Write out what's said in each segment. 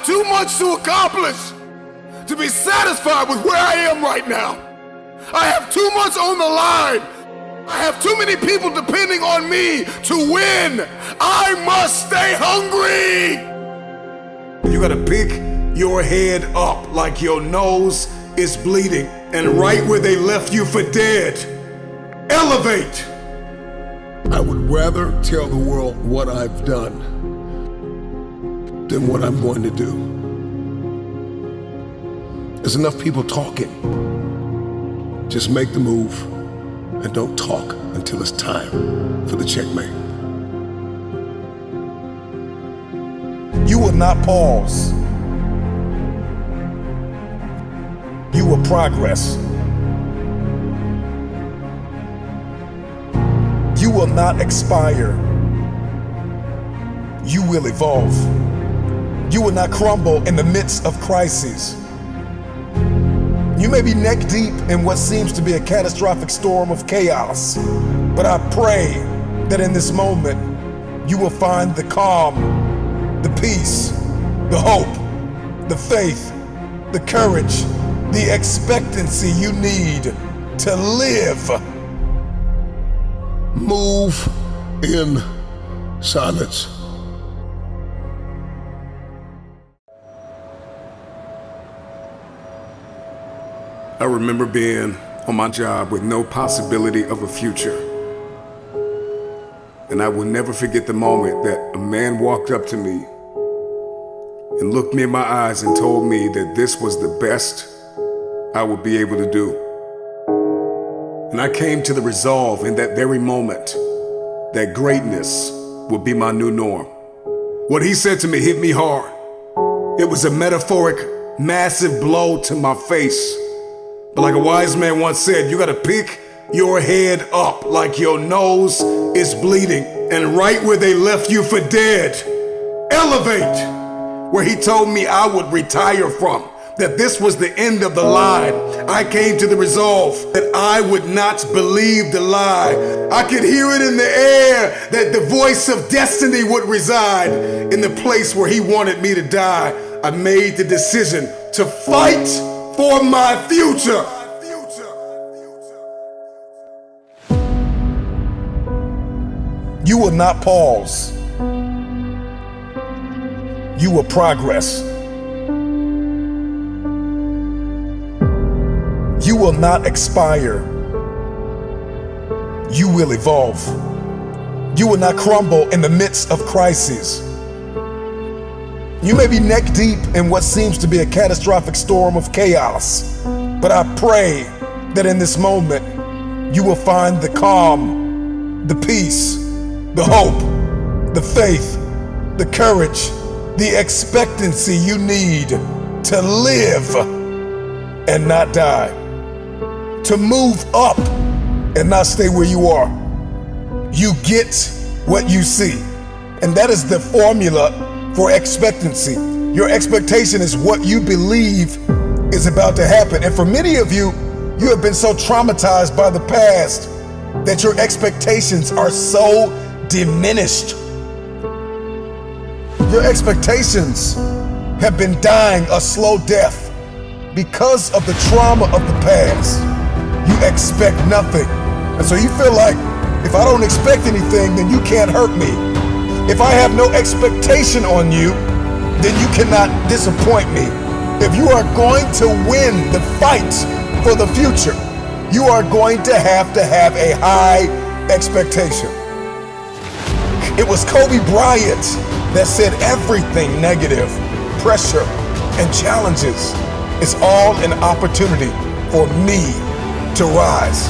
have too much to accomplish to be satisfied with where I am right now. I have too much on the line. I have too many people depending on me to win. I must stay hungry. You gotta pick your head up like your nose is bleeding and right where they left you for dead. Elevate. I would rather tell the world what I've done than what I'm going to do. There's enough people talking. Just make the move and don't talk until it's time for the checkmate. You will not pause. You will progress. You will not expire. You will evolve. You will not crumble in the midst of crises. You may be neck deep in what seems to be a catastrophic storm of chaos, but I pray that in this moment, you will find the calm, the peace, the hope, the faith, the courage, the expectancy you need to live. Move in silence. I remember being on my job with no possibility of a future. And I will never forget the moment that a man walked up to me and looked me in my eyes and told me that this was the best I would be able to do. And I came to the resolve in that very moment that greatness would be my new norm. What he said to me hit me hard. It was a metaphoric, massive blow to my face. But like a wise man once said, you gotta pick your head up like your nose is bleeding and right where they left you for dead. Elevate, where he told me I would retire from, that this was the end of the line. I came to the resolve that I would not believe the lie. I could hear it in the air that the voice of destiny would reside in the place where he wanted me to die. I made the decision to fight for my future. You will not pause. You will progress. You will not expire. You will evolve. You will not crumble in the midst of crises. You may be neck deep in what seems to be a catastrophic storm of chaos, but I pray that in this moment, you will find the calm, the peace, the hope, the faith, the courage, the expectancy you need to live and not die, to move up and not stay where you are. You get what you see, and that is the formula for expectancy. Your expectation is what you believe is about to happen. And for many of you, you have been so traumatized by the past that your expectations are so diminished. Your expectations have been dying a slow death because of the trauma of the past. You expect nothing. And so you feel like, if I don't expect anything, then you can't hurt me. If I have no expectation on you, then you cannot disappoint me. If you are going to win the fight for the future, you are going to have a high expectation. It was Kobe Bryant that said everything negative, pressure, and challenges is all an opportunity for me to rise.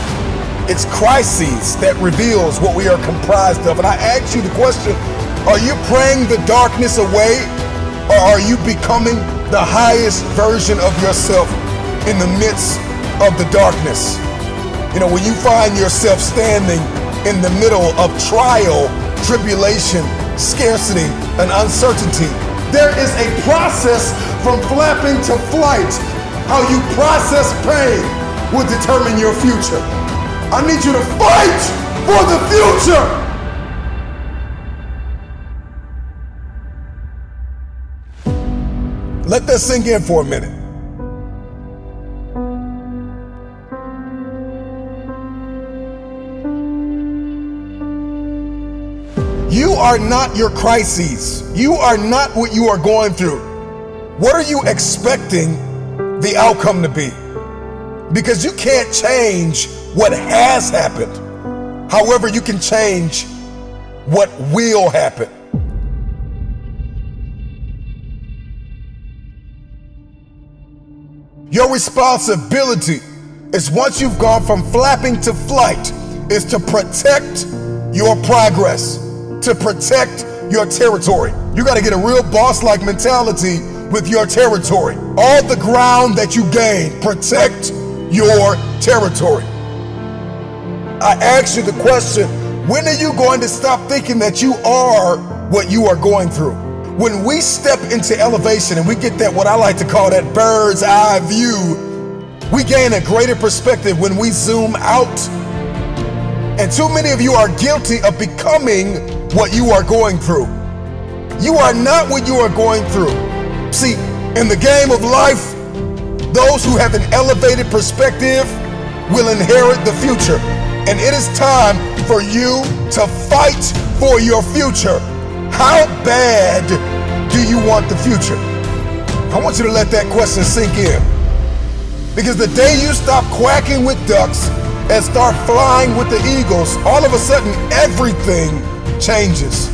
It's crises that reveals what we are comprised of. And I ask you the question, are you praying the darkness away, or are you becoming the highest version of yourself in the midst of the darkness? You know, when you find yourself standing in the middle of trial, tribulation, scarcity, and uncertainty, there is a process from flapping to flight. How you process pain will determine your future. I need you to fight for the future. Let that sink in for a minute. You are not your crises. You are not what you are going through. What are you expecting the outcome to be? Because you can't change what has happened. However, you can change what will happen. Your responsibility is, once you've gone from flapping to flight, is to protect your progress, to protect your territory. You got to get a real boss-like mentality with your territory. All the ground that you gain, protect your territory. I asked you the question, when are you going to stop thinking that you are what you are going through? When we step into elevation and we get that, what I like to call that bird's eye view, we gain a greater perspective when we zoom out. And too many of you are guilty of becoming what you are going through. You are not what you are going through. See, in the game of life, those who have an elevated perspective will inherit the future. And it is time for you to fight for your future. How bad do you want the future? I want you to let that question sink in. Because the day you stop quacking with ducks and start flying with the eagles, all of a sudden everything changes.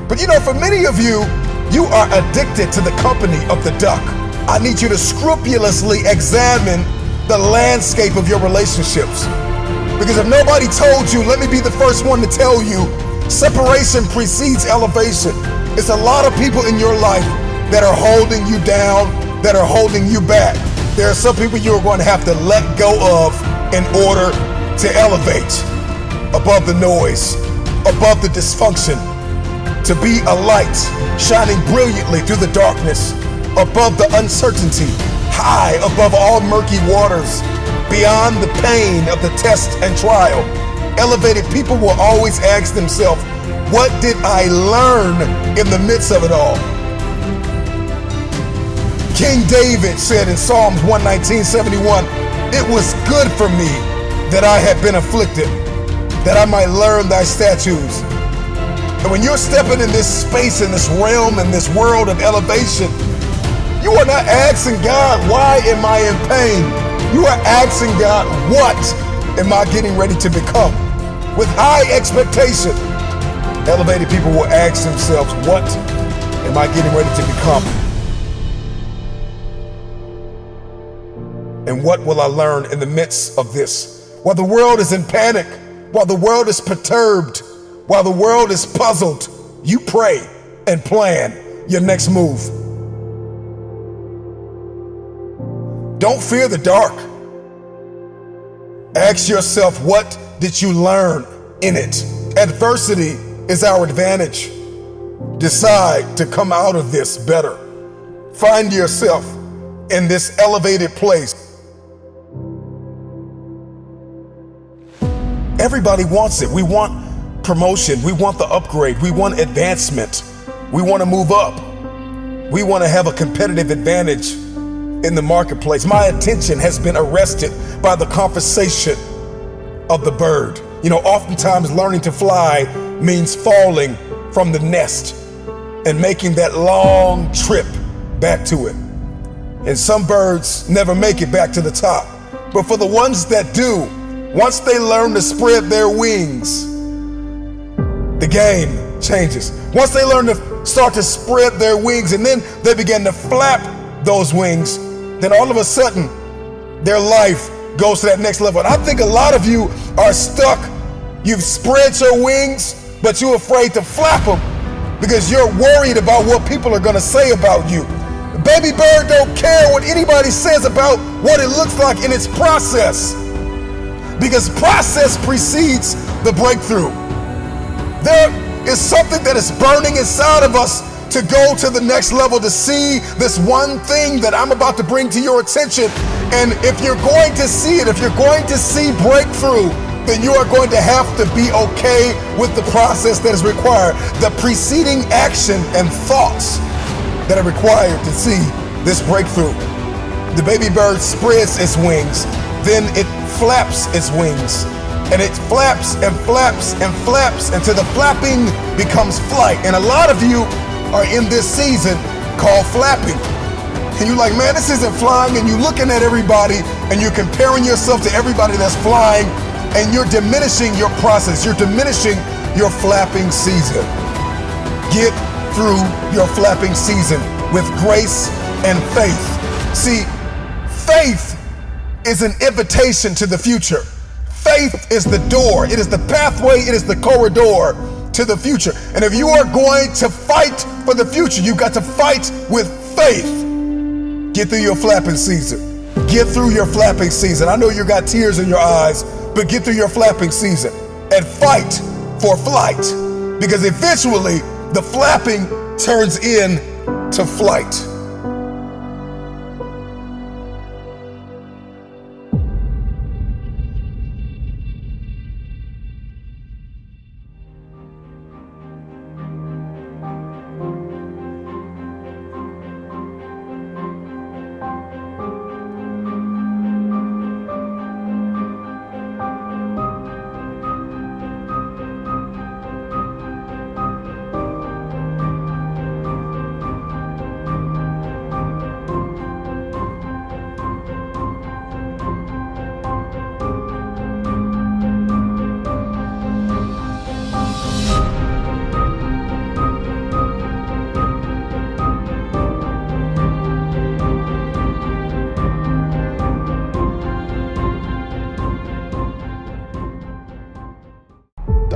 But you know, for many of you, you are addicted to the company of the duck. I need you to scrupulously examine the landscape of your relationships. Because if nobody told you, let me be the first one to tell you, separation precedes elevation. It's a lot of people in your life that are holding you down, that are holding you back. There are some people you're going to have to let go of in order to elevate above the noise, above the dysfunction, to be a light shining brilliantly through the darkness, above the uncertainty, high above all murky waters, beyond the pain of the test and trial. Elevated people will always ask themselves, what did I learn in the midst of it all? King David said in Psalms 119:71, it was good for me that I had been afflicted, that I might learn thy statutes. And when you're stepping in this space, in this realm, in this world of elevation, you are not asking God, why am I in pain? You are asking God, what am I getting ready to become? With high expectation, elevated people will ask themselves, what am I getting ready to become? And what will I learn in the midst of this? While the world is in panic, while the world is perturbed, while the world is puzzled, you pray and plan your next move. Don't fear the dark. Ask yourself, what did you learn in it? Adversity is our advantage. Decide to come out of this better. Find yourself in this elevated place. Everybody wants it. We want promotion. We want the upgrade. We want advancement. We want to move up. We want to have a competitive advantage in the marketplace. My attention has been arrested by the conversation of the bird. You know, oftentimes learning to fly means falling from the nest and making that long trip back to it. And some birds never make it back to the top. But for the ones that do, once they learn to spread their wings, the game changes. Once they learn to start to spread their wings and then they begin to flap those wings, then all of a sudden their life goes to that next level. And I think a lot of you are stuck. You've spread your wings, but you're afraid to flap them because you're worried about what people are going to say about you. The baby bird don't care what anybody says about what it looks like in its process, because process precedes the breakthrough. There is something that is burning inside of us to go to the next level, to see this one thing that I'm about to bring to your attention. And if you're going to see it, if you're going to see breakthrough, then you are going to have to be okay with the process that is required, the preceding action and thoughts that are required to see this breakthrough. The baby bird spreads its wings, then it flaps its wings. And it flaps and flaps and flaps until the flapping becomes flight. And a lot of you are in this season called flapping. And you're like, man, this isn't flying. And you're looking at everybody and you're comparing yourself to everybody that's flying, and you're diminishing your process. You're diminishing your flapping season. Get through your flapping season with grace and faith. See, faith is an invitation to the future. Faith is the door. It is the pathway. It is the corridor to the future. And if you are going to fight for the future, you've got to fight with faith. Get through your flapping season. Get through your flapping season. I know you got tears in your eyes, but get through your flapping season and fight for flight, because eventually the flapping turns into flight.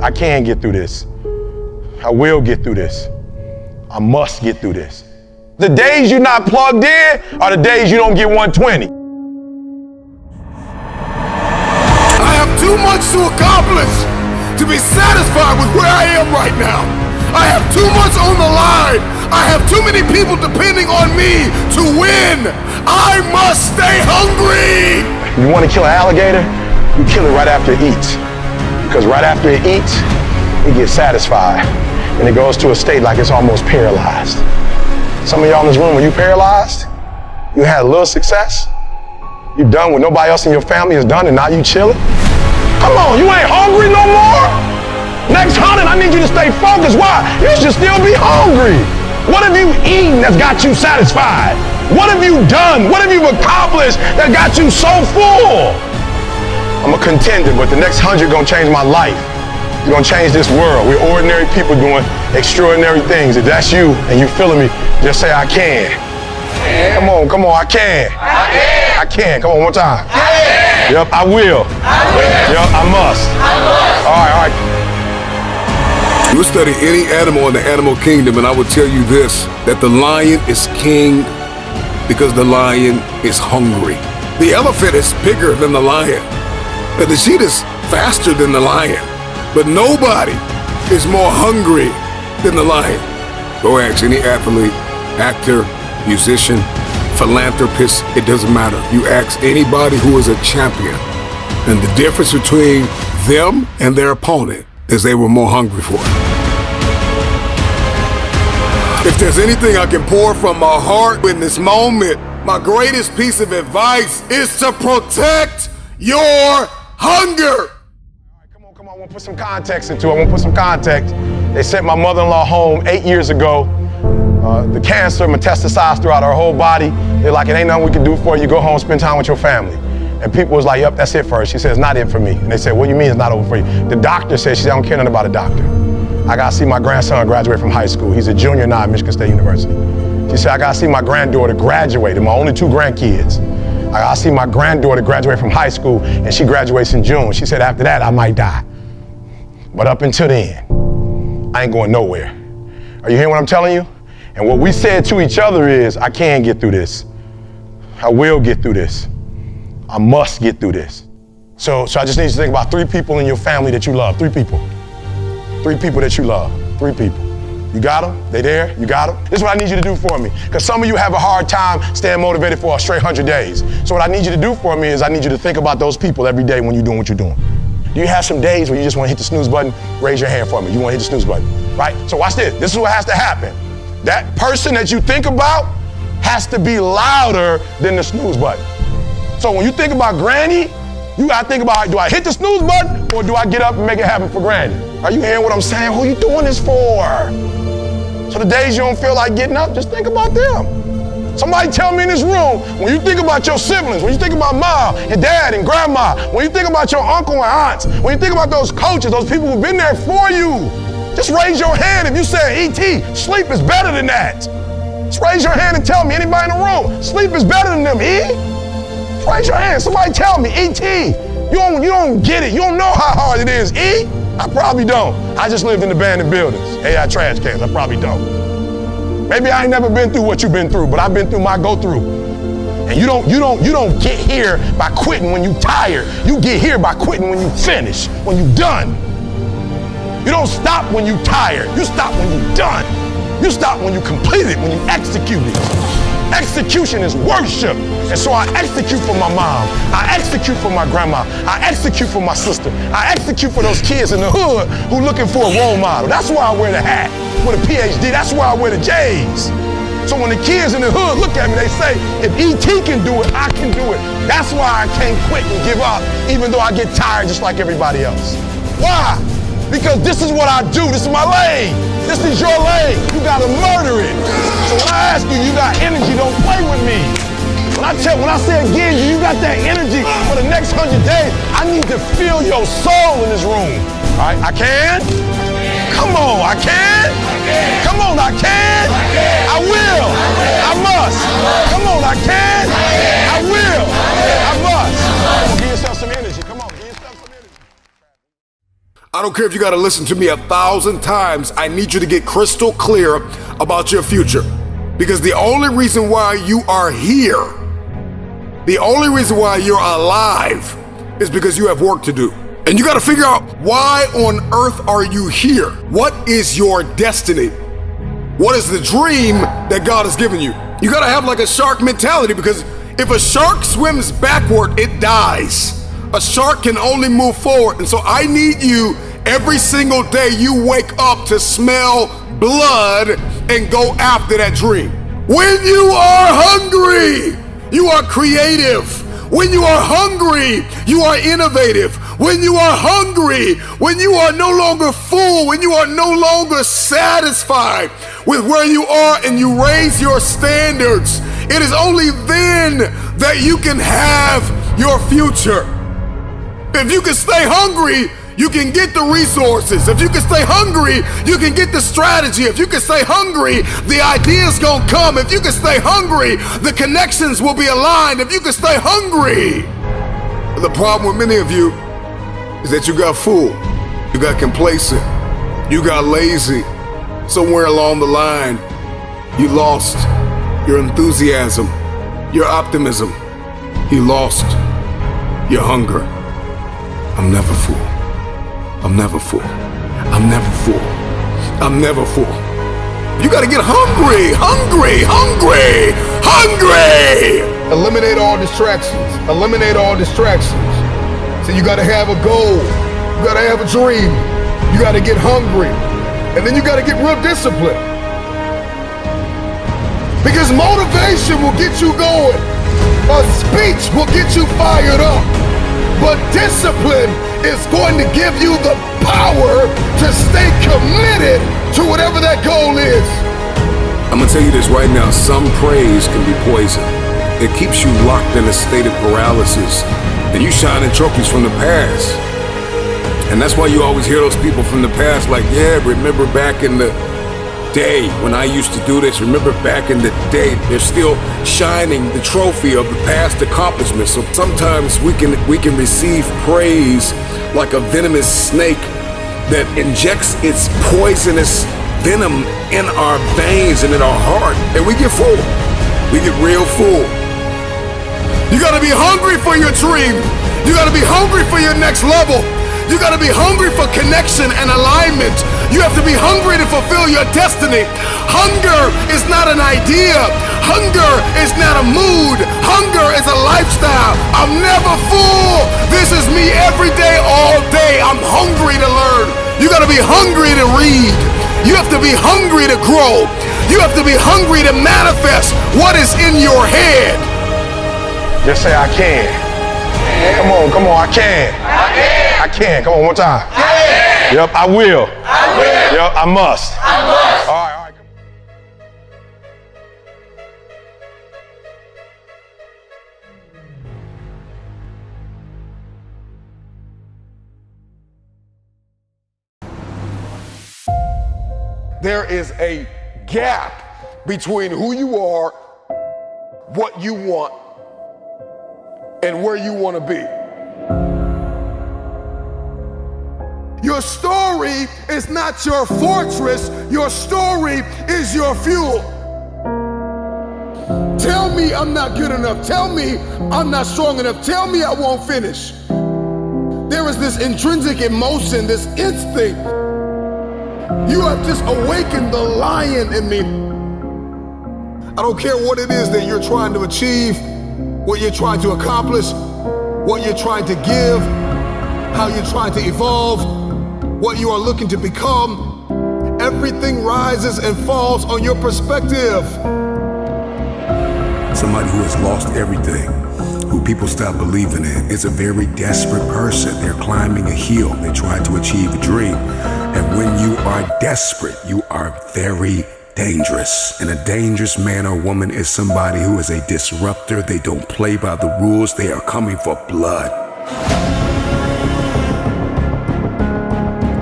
I can get through this. I will get through this. I must get through this. The days you're not plugged in are the days you don't get 120. I have too much to accomplish to be satisfied with where I am right now. I have too much on the line. I have too many people depending on me to win. I must stay hungry. You want to kill an alligator? You kill it right after it eats. Because right after it eats, it gets satisfied. And it goes to a state like it's almost paralyzed. Some of y'all in this room, when you paralyzed, you had a little success. You done what nobody else in your family has done, and now you chilling. Come on, you ain't hungry no more? Next 100, I need you to stay focused. Why? You should still be hungry. What have you eaten that's got you satisfied? What have you done? What have you accomplished that got you so full? I'm a contender, but the next 100 gonna change my life. You're gonna change this world. We're ordinary people doing extraordinary things. If that's you and you feeling me, just say I can. Come on, I can. I can. Come on, one time. Yep, I will. Yep, I must. All right. You study any animal in the animal kingdom, and I will tell you this, that the lion is king because the lion is hungry. The elephant is bigger than the lion. And the cheetah is faster than the lion. But nobody is more hungry than the lion. Go ask any athlete, actor, musician, philanthropist, it doesn't matter. You ask anybody who is a champion, and the difference between them and their opponent is they were more hungry for it. If there's anything I can pour from my heart in this moment, my greatest piece of advice is to protect your hunger. Come on, I want to put some context into it. They sent my mother-in-law home 8 years ago. The cancer metastasized throughout her whole body. They're like, it ain't nothing we can do for you. Go home, spend time with your family. And people was like, yep, that's it for her. She said, it's not it for me. And they said, what do you mean it's not over for you? The doctor said, she said, I don't care nothing about a doctor. I got to see my grandson graduate from high school. He's a junior now at Michigan State University. She said, I got to see my granddaughter graduate. They're my only 2 grandkids. I got to see my granddaughter graduate from high school, and she graduates in June. She said, after that, I might die. But up until then, I ain't going nowhere. Are you hearing what I'm telling you? And what we said to each other is, I can get through this. I will get through this. I must get through this. So I just need you to think about 3 people in your family that you love. 3 people. 3 people that you love. 3 people. You got them? They there? You got them? This is what I need you to do for me. Because some of you have a hard time staying motivated for a straight 100 days. So what I need you to do for me is I need you to think about those people every day when you're doing what you're doing. Do you have some days where you just want to hit the snooze button? Raise your hand for me. You want to hit the snooze button, right? So watch this. This is what has to happen. That person that you think about, has to be louder than the snooze button. So when you think about granny, you gotta think about, do I hit the snooze button or do I get up and make it happen for granny? Are you hearing what I'm saying? Who are you doing this for? So the days you don't feel like getting up, just think about them. Somebody tell me in this room, when you think about your siblings, when you think about mom and dad and grandma, when you think about your uncle and aunts, when you think about those coaches, those people who've been there for you, just raise your hand if you say, E.T., sleep is better than that. Just raise your hand and tell me, anybody in the room, sleep is better than them, E? Just raise your hand, somebody tell me, E.T., you don't get it, you don't know how hard it is, E? I probably don't. I just lived in abandoned buildings, AI trash cans, I probably don't. Maybe I ain't never been through what you've been through, but I've been through my go-through. And you don't get here by quitting when you tired. You get here by quitting when you finish, when you done. You don't stop when you tired. You stop when you done. You stop when you complete it, when you execute it. Execution is worship. And so I execute for my mom. I execute for my grandma. I execute for my sister. I execute for those kids in the hood who looking for a role model. That's why I wear the hat with a PhD. That's why I wear the J's. So when the kids in the hood look at me, they say, if E.T. can do it, I can do it. That's why I can't quit and give up, even though I get tired just like everybody else. Why? Because this is what I do. This is my lane. This is your lane. You gotta murder it. So when I ask you, you got energy, don't play with me. When I say again, you got that energy for the next 100 days, I need to feel your soul in this room. All right, I can? Come on, I can? Come on, I can? I will. I must. Come on, I can? I will. I must. Give yourself some energy. Come on, give yourself some energy. I don't care if you got to listen to me 1,000 times. I need you to get crystal clear about your future. Because the only reason why you are here, the only reason why you're alive is because you have work to do. And you got to figure out, why on earth are you here? What is your destiny? What is the dream that God has given you? You got to have like a shark mentality, because if a shark swims backward, it dies. A shark can only move forward. And so I need you every single day you wake up to smell blood and go after that dream. When you are hungry, you are creative. When you are hungry, you are innovative. When you are hungry, when you are no longer full, when you are no longer satisfied with where you are and you raise your standards, it is only then that you can have your future. If you can stay hungry, you can get the resources. If you can stay hungry, you can get the strategy. If you can stay hungry, the ideas gonna come. If you can stay hungry, the connections will be aligned. If you can stay hungry. The problem with many of you is that you got full, you got complacent, you got lazy. Somewhere along the line, you lost your enthusiasm, your optimism. You lost your hunger. I'm never full. I'm never full. I'm never full. I'm never full. You gotta get hungry, hungry, hungry, hungry! Eliminate all distractions. Eliminate all distractions. So you gotta have a goal. You gotta have a dream. You gotta get hungry. And then you gotta get real disciplined. Because motivation will get you going. A speech will get you fired up. But discipline is going to give you the power to stay committed to whatever that goal is. I'm gonna tell you this right now, some praise can be poison. It keeps you locked in a state of paralysis, and you shining trophies from the past. And that's why you always hear those people from the past like, yeah, remember back in the day when I used to do this, remember back in the day. They're still shining the trophy of the past accomplishments. So sometimes we can receive praise like a venomous snake that injects its poisonous venom in our veins and in our heart, and we get full. We get real full. You gotta be hungry for your dream. You gotta be hungry for your next level. You gotta be hungry for connection and alignment. You have to be hungry to fulfill your destiny. Hunger is not an idea. Hunger is not a mood. Hunger is a lifestyle. I'm never full. This is me every day, all day. I'm hungry to learn. You gotta be hungry to read. You have to be hungry to grow. You have to be hungry to manifest what is in your head. Just say, I can. Come on, I can. I can. Come on, one time. Yep, I will. Yep, I must. All right. There is a gap between who you are, what you want, and where you want to be. Your story is not your fortress. Your story is your fuel. Tell me I'm not good enough. Tell me I'm not strong enough. Tell me I won't finish. There is this intrinsic emotion, this instinct. You have just awakened the lion in me. I don't care what it is that you're trying to achieve, what you're trying to accomplish, what you're trying to give, how you're trying to evolve, what you are looking to become. Everything rises and falls on your perspective. Somebody who has lost everything, who people stop believing in, is a very desperate person. They're climbing a hill. They try to achieve a dream. And when you are desperate, you are very dangerous. And a dangerous man or woman is somebody who is a disruptor. They don't play by the rules. They are coming for blood.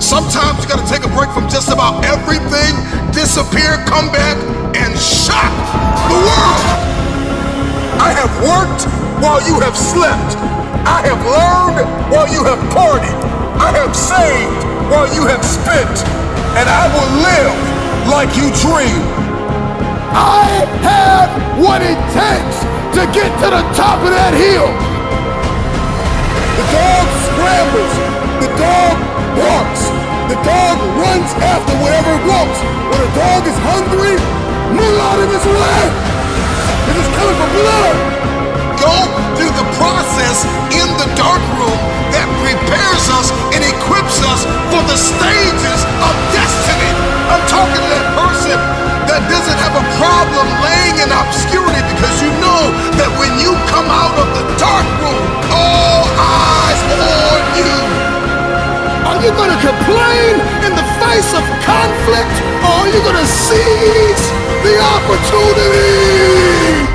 Sometimes you gotta take a break from just about everything, disappear, come back, and shock the world. I have worked while you have slept. I have learned while you have partied. I have saved while you have spent. And I will live like you dream. I have what it takes to get to the top of that hill. The dog scrambles. The dog barks. The dog runs after whatever it wants. When a dog is hungry, move out of his way. It is coming for blood. Go through the process in the dark room that prepares us and equips us for the stages of destiny. I'm talking to that person that doesn't have a problem laying in obscurity, because you know that when you come out of the dark room, all eyes on you. Are you going to complain in the face of conflict, or are you going to seize the opportunity?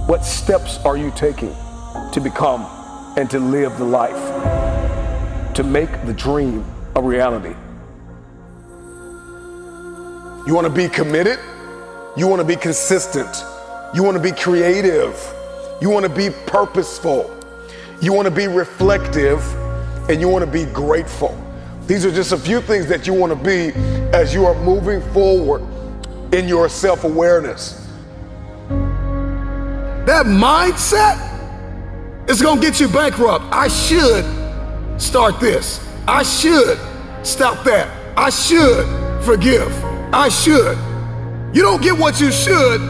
What steps are you taking to become and to live the life, to make the dream a reality? You want to be committed? You want to be consistent? You want to be creative? You want to be purposeful? You want to be reflective? And you want to be grateful? These are just a few things that you want to be as you are moving forward in your self-awareness. That mindset is going to get you bankrupt. I should start this. I should stop that. I should forgive. I should. You don't get what you should.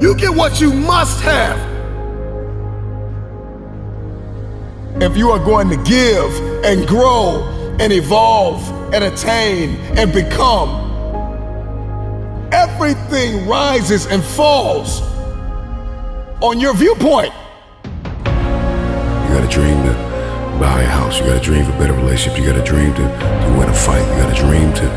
You get what you must have. If you are going to give and grow and evolve and attain and become, everything rises and falls on your viewpoint. You got a dream to buy a house. You got a dream for better relationships. You got a dream to win a fight. You got a dream to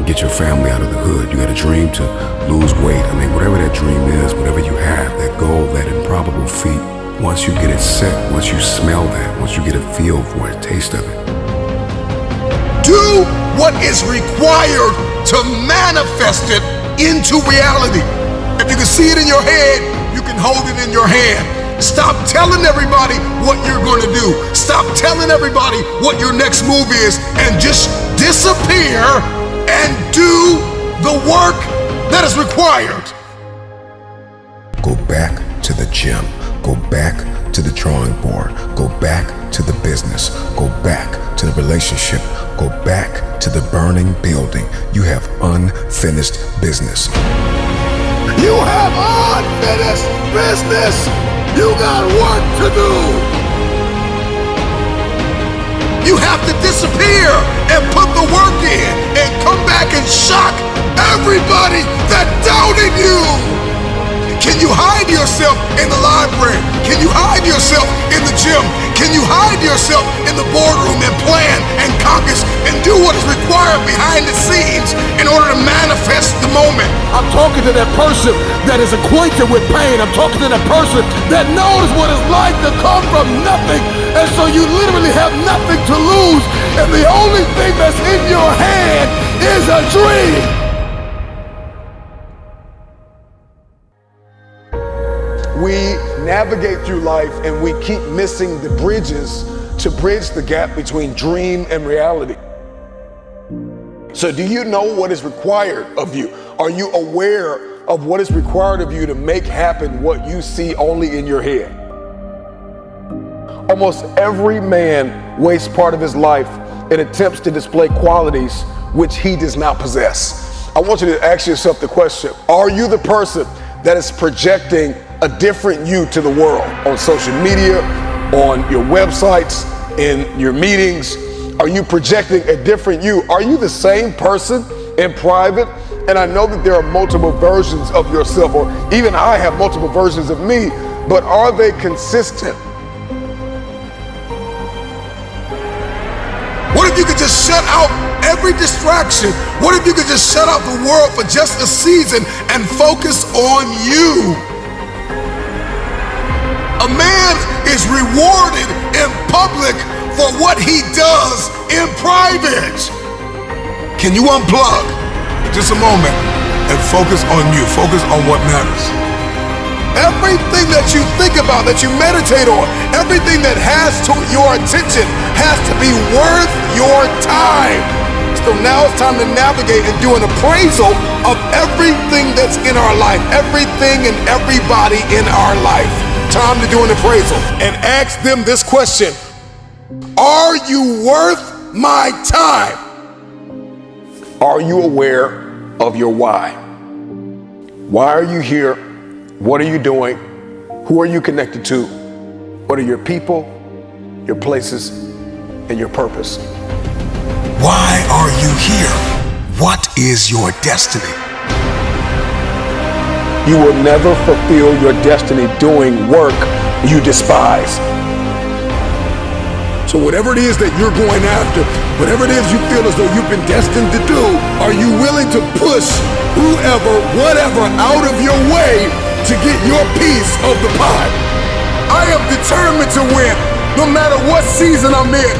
get your family out of the hood. You got a dream to lose weight. I mean, whatever that dream is, whatever you have, that goal, that improbable feat, once you get it set, once you smell that, once you get a feel for it, a taste of it. Do what is required to manifest it into reality. If you can see it in your head, you can hold it in your hand. Stop telling everybody what you're going to do. Stop telling everybody what your next move is, and just disappear and do the work that is required. Go back to the gym. Go back to the drawing board. Go back to the business. Go back to the relationship. Go back to the burning building. You have unfinished business. You have unfinished business. You got work to do. You have to disappear and put the work in and come back and shock everybody that doubted you. Can you hide yourself in the library? Can you hide yourself in the gym? Can you hide yourself in the boardroom and plan and caucus and do what is required behind the scenes in order to manifest the moment? I'm talking to that person that is acquainted with pain. I'm talking to that person that knows what it's like to come from nothing. And so you literally have nothing to lose. And the only thing that's in your hand is a dream. We navigate through life and we keep missing the bridges to bridge the gap between dream and reality. So do you know what is required of you? Are you aware of what is required of you to make happen what you see only in your head? Almost every man wastes part of his life in attempts to display qualities which he does not possess. I want you to ask yourself the question, are you the person that is projecting a different you to the world on social media, on your websites, in your meetings? Are you projecting a different you? Are you the same person in private? And I know that there are multiple versions of yourself, or even I have multiple versions of me, but are they consistent? What if you could just shut out every distraction? What if you could just shut out the world for just a season and focus on you? A man is rewarded in public for what he does in private. Can you unplug just a moment and focus on you? Focus on what matters. Everything that you think about, that you meditate on, everything that has to your attention has to be worth your time. So now it's time to navigate and do an appraisal of everything that's in our life, everything and everybody in our life. Time to do an appraisal and ask them this question: are you worth my time? Are you aware of your why? Why are you here? What are you doing? Who are you connected to? What are your people, your places, and your purpose? Why are you here? What is your destiny? You will never fulfill your destiny doing work you despise. So whatever it is that you're going after, whatever it is you feel as though you've been destined to do, are you willing to push whoever, whatever out of your way to get your piece of the pie? I am determined to win, no matter what season I'm in.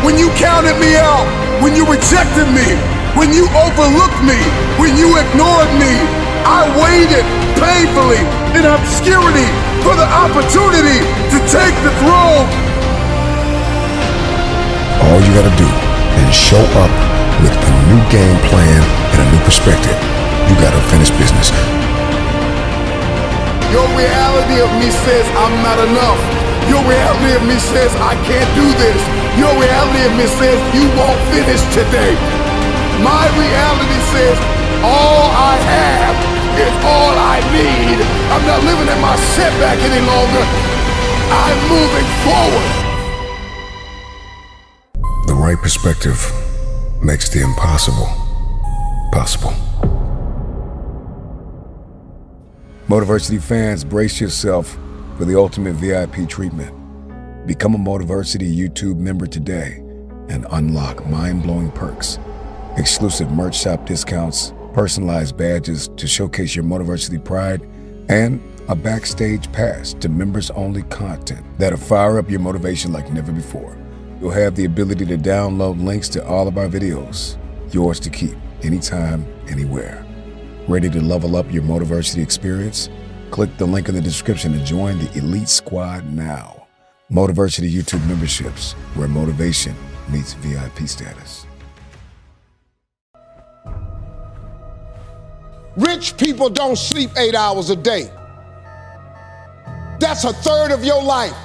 When you counted me out, when you rejected me, when you overlooked me, when you ignored me, I waited painfully in obscurity for the opportunity to take the throne. All you gotta do is show up with a new game plan and a new perspective. You gotta finish business. Your reality of me says I'm not enough. Your reality of me says I can't do this. Your reality of me says you won't finish today. My reality says all I have is all I need. I'm not living in my setback any longer. I'm moving forward. The right perspective makes the impossible possible. Motiversity fans, brace yourself for the ultimate VIP treatment. Become a Motiversity YouTube member today and unlock mind-blowing perks, exclusive merch shop discounts, personalized badges to showcase your Motiversity pride, and a backstage pass to members-only content that'll fire up your motivation like never before. You'll have the ability to download links to all of our videos, yours to keep, anytime, anywhere. Ready to level up your Motiversity experience? Click the link in the description to join the Elite Squad now. Motiversity YouTube memberships, where motivation meets VIP status. Rich people don't sleep 8 hours a day. That's a third of your life.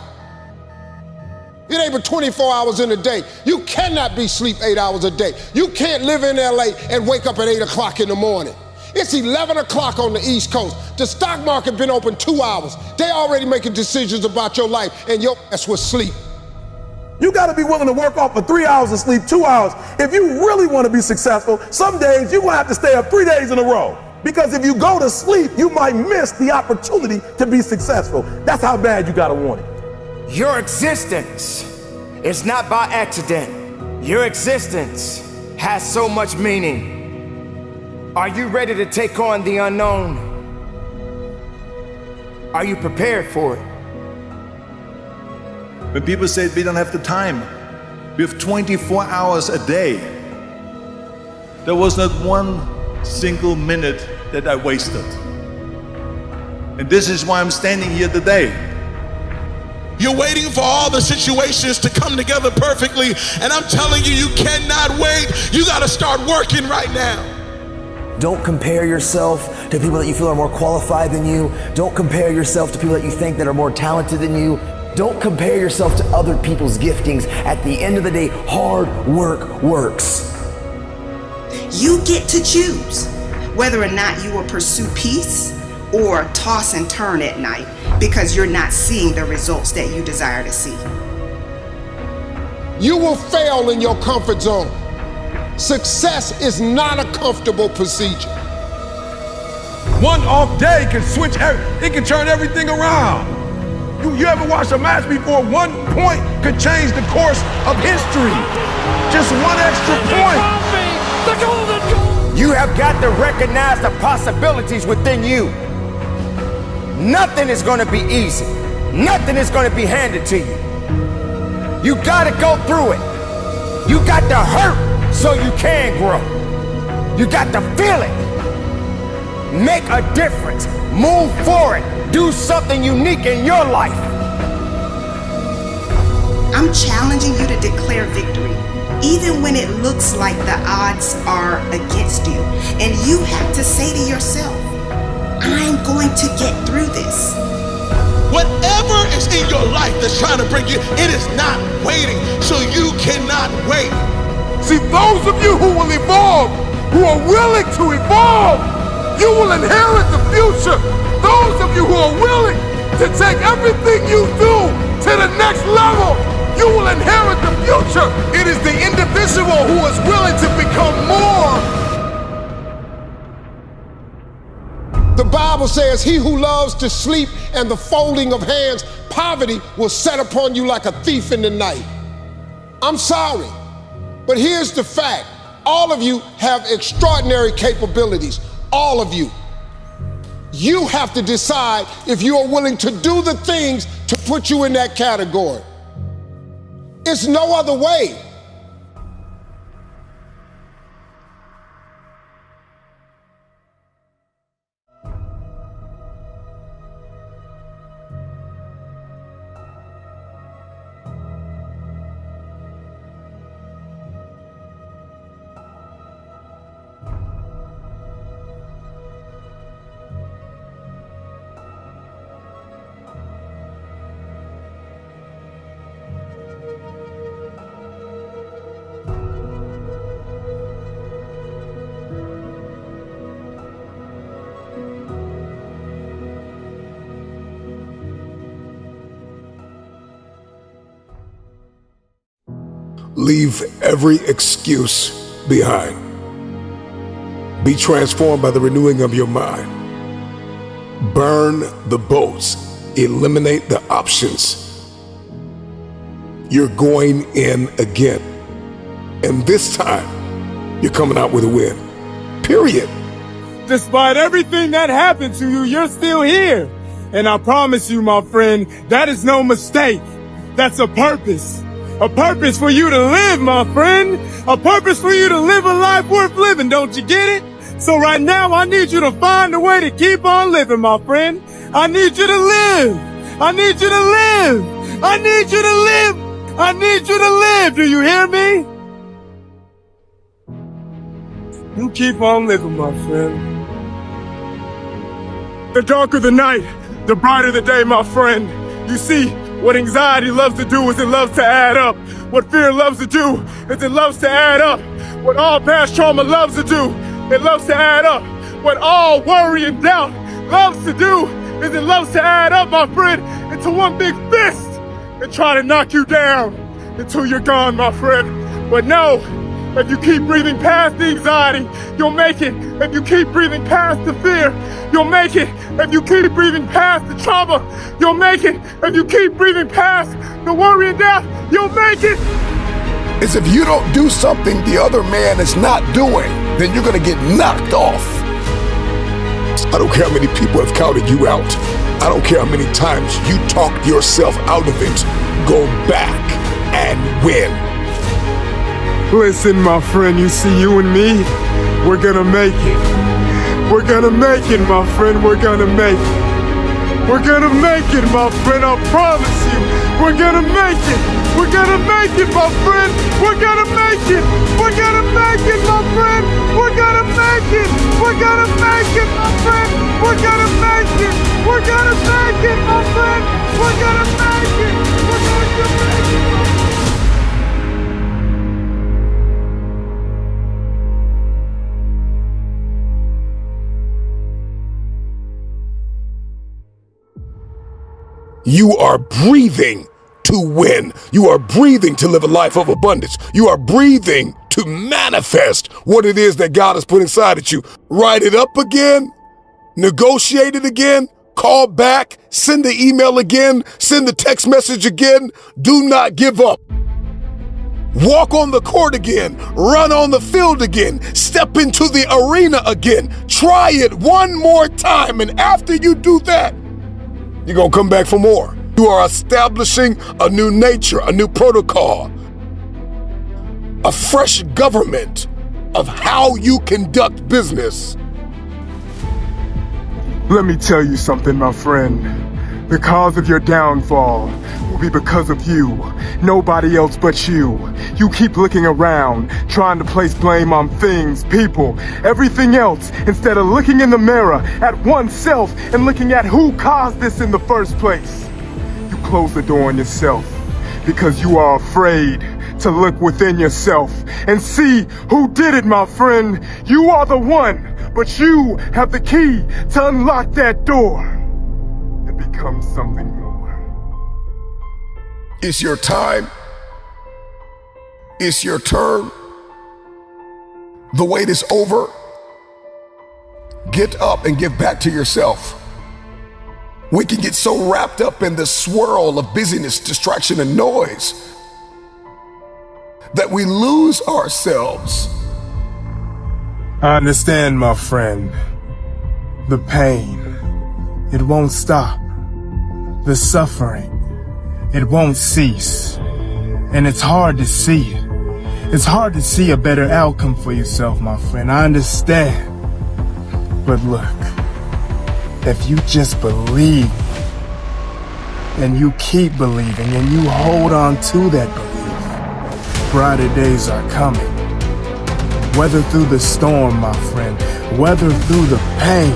It ain't but 24 hours in a day. You cannot be asleep 8 hours a day. You can't live in LA and wake up at 8 o'clock in the morning. It's 11 o'clock on the East Coast. The stock market been open 2 hours. They already making decisions about your life and your ass was sleep. You got to be willing to work off for 3 hours of sleep, 2 hours. If you really want to be successful, some days you're going to have to stay up 3 days in a row. Because if you go to sleep, you might miss the opportunity to be successful. That's how bad you got to want it. Your existence is not by accident. Your existence has so much meaning. Are you ready to take on the unknown? Are you prepared for it? When people say we don't have the time, we have 24 hours a day. There was not one single minute that I wasted. And this is why I'm standing here today. You're waiting for all the situations to come together perfectly, and I'm telling you, you cannot wait. You gotta start working right now. Don't compare yourself to people that you feel are more qualified than you. Don't compare yourself to people that you think that are more talented than you. Don't compare yourself to other people's giftings. At the end of the day, hard work works. You get to choose whether or not you will pursue peace or toss and turn at night because you're not seeing the results that you desire to see. You will fail in your comfort zone. Success is not a comfortable procedure. One off day can switch, it can turn everything around. You ever watched a match before? 1 point could change the course of history. Just one extra point. You have got to recognize the possibilities within you. Nothing is going to be easy. Nothing is going to be handed to you. You got to go through it. You got to hurt so you can grow. You got to feel it. Make a difference. Move forward. Do something unique in your life. I'm challenging you to declare victory, even when it looks like the odds are against you. And you have to say to yourself, I'm going to get through this. Whatever is in your life that's trying to bring you, it is not waiting, so you cannot wait. See, those of you who will evolve, who are willing to evolve, you will inherit the future. Those of you who are willing to take everything you do to the next level, you will inherit the future. It is the individual who is willing to become more. The Bible says, he who loves to sleep and the folding of hands, poverty will set upon you like a thief in the night. I'm sorry, but here's the fact. All of you have extraordinary capabilities. All of you. You have to decide if you are willing to do the things to put you in that category. It's no other way. Leave every excuse behind. Be transformed by the renewing of your mind. Burn the boats. Eliminate the options. You're going in again. And this time, you're coming out with a win. Period. Despite everything that happened to you, you're still here. And I promise you, my friend, that is no mistake. That's a purpose. A purpose for you to live, my friend. A purpose for you to live a life worth living. Don't you get it? So right now, I need you to find a way to keep on living, my friend. I need you to live. I need you to live. I need you to live. I need you to live. Do you hear me? You keep on living, my friend. The darker the night, the brighter the day, my friend. You see, what anxiety loves to do is it loves to add up. What fear loves to do is it loves to add up. What all past trauma loves to do, it loves to add up. What all worry and doubt loves to do is it loves to add up, my friend, into one big fist and try to knock you down. until you're gone, my friend. But know, if you keep breathing past the anxiety, you'll make it. If you keep breathing past the fear, you'll make it. If you keep breathing past the trauma, you'll make it. If you keep breathing past the worry and doubt, you'll make it. Is if you don't do something the other man is not doing, then you're gonna get knocked off. I don't care how many people have counted you out. I don't care how many times you talked yourself out of it. Go back and win. Listen, my friend, you see, you and me, we're gonna make it. We're gonna make it, my friend, we're gonna make it. We're gonna make it, my friend, I promise you. We're gonna make it. We're gonna make it, my friend. We're gonna make it. We're gonna make it, my friend. We're gonna make it. We're gonna make it, my friend. We're gonna make it. We're gonna make it, my friend. We're gonna make it. We're going to make it, my friend. You are breathing to win. You are breathing to live a life of abundance. You are breathing to manifest what it is that God has put inside of you. Write it up again, negotiate it again, call back, send the email again, send the text message again. Do not give up. Walk on the court again, run on the field again, step into the arena again. Try it one more time, and after you do that, you're gonna come back for more. You are establishing a new nature, a new protocol, a fresh government of how you conduct business. Let me tell you something, my friend. The cause of your downfall will be because of you. Nobody else but you. You keep looking around, trying to place blame on things, people, everything else, instead of looking in the mirror at oneself and looking at who caused this in the first place. You close the door on yourself because you are afraid to look within yourself and see who did it, my friend. You are the one, but you have the key to unlock that door and become something more. It's your time. It's your turn. The wait is over. Get up and give back to yourself. We can get so wrapped up in the swirl of busyness, distraction, and noise that we lose ourselves. I understand, my friend. The pain, it won't stop. The suffering, it won't cease. And it's hard to see it. It's hard to see a better outcome for yourself, my friend. I understand. But look, if you just believe, and you keep believing, and you hold on to that belief, brighter days are coming. Weather through the storm, my friend. Weather through the pain.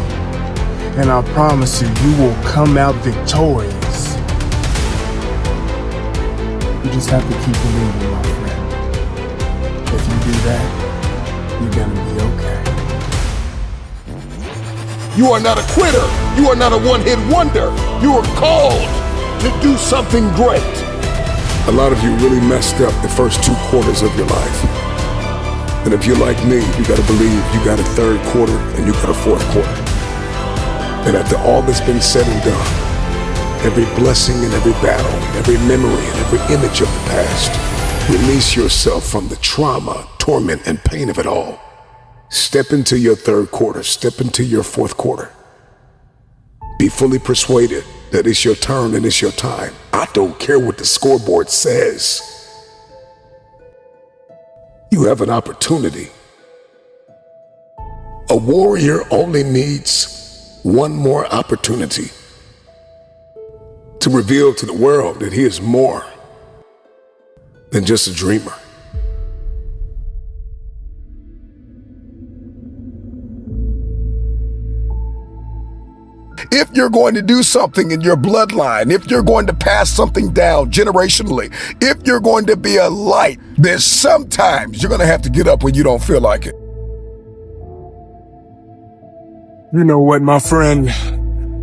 And I promise you, you will come out victorious. You just have to keep believing, my friend. If you do that, you're gonna be okay. You are not a quitter. You are not a one-hit wonder. You are called to do something great. A lot of you really messed up the first 2 quarters of your life. And if you're like me, you gotta believe you got a 3rd quarter and you got a 4th quarter. And after all that's been said and done, every blessing and every battle, every memory and every image of the past, release yourself from the trauma, torment, and pain of it all. Step into your 3rd quarter, step into your 4th quarter. Be fully persuaded that it's your turn and it's your time. I don't care what the scoreboard says. You have an opportunity. A warrior only needs one more opportunity to reveal to the world that he is more than just a dreamer. If you're going to do something in your bloodline, if you're going to pass something down generationally, if you're going to be a light, then sometimes you're going to have to get up when you don't feel like it. You know what, my friend?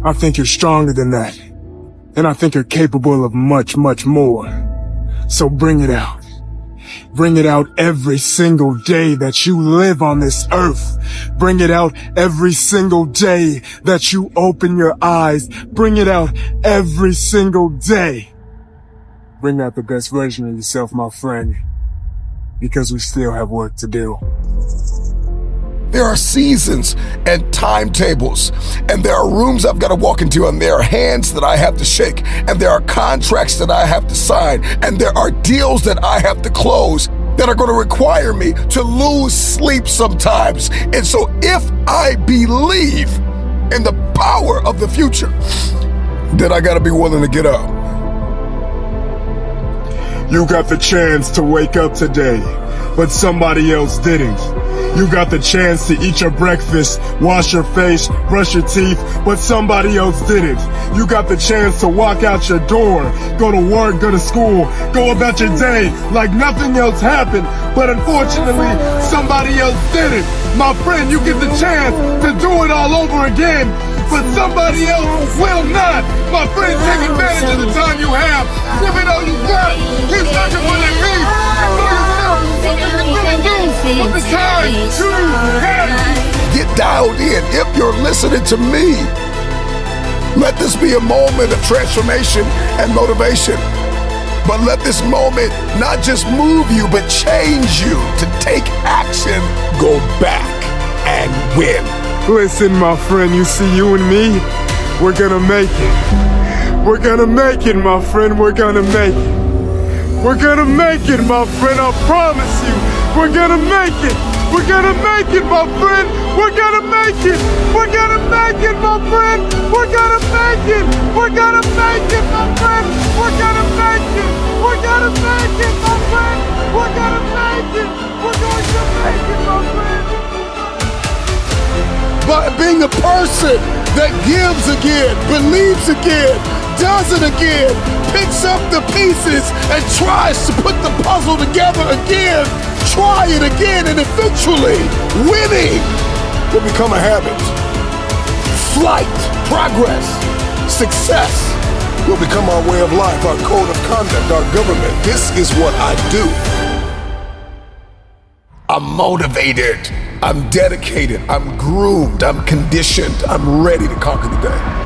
I think you're stronger than that. And I think you're capable of much, much more. So bring it out. Bring it out every single day that you live on this earth. Bring it out every single day that you open your eyes. Bring it out every single day. Bring out the best version of yourself, my friend, because we still have work to do. There are seasons and timetables, and there are rooms I've got to walk into, and there are hands that I have to shake, and there are contracts that I have to sign, and there are deals that I have to close that are going to require me to lose sleep sometimes. And so if I believe in the power of the future, then I got to be willing to get up. You got the chance to wake up today, but somebody else didn't. You got the chance to eat your breakfast, wash your face, brush your teeth, but somebody else didn't. You got the chance to walk out your door, go to work, go to school, go about your day like nothing else happened, but unfortunately, somebody else didn't. My friend, you get the chance to do it all over again, but somebody else will not. My friend, take advantage of the time you have. Give it all you got. Keep searching for that peace. And for yourself, what you can really do with the time you have. Get dialed in. If you're listening to me, let this be a moment of transformation and motivation. But let this moment not just move you, but change you to take action, go back, and win. Listen, my friend, you see, you and me, we're gonna make it. We're gonna make it, my friend, we're gonna make it. We're gonna make it, my friend, I promise you. We're gonna make it. We're gonna make it, my friend. We're gonna make it. We're gonna make it, my friend. We're gonna make it. We're gonna make it, my friend. We're gonna make it. We're gonna make it, my friend. We're gonna make it. We're going to make it, my friend. By being a person that gives again, believes again, does it again, picks up the pieces and tries to put the puzzle together again, try it again, and eventually winning will become a habit. Flight, progress, success will become our way of life, our code of conduct, our government. This is what I do. I'm motivated, I'm dedicated, I'm groomed, I'm conditioned, I'm ready to conquer the day.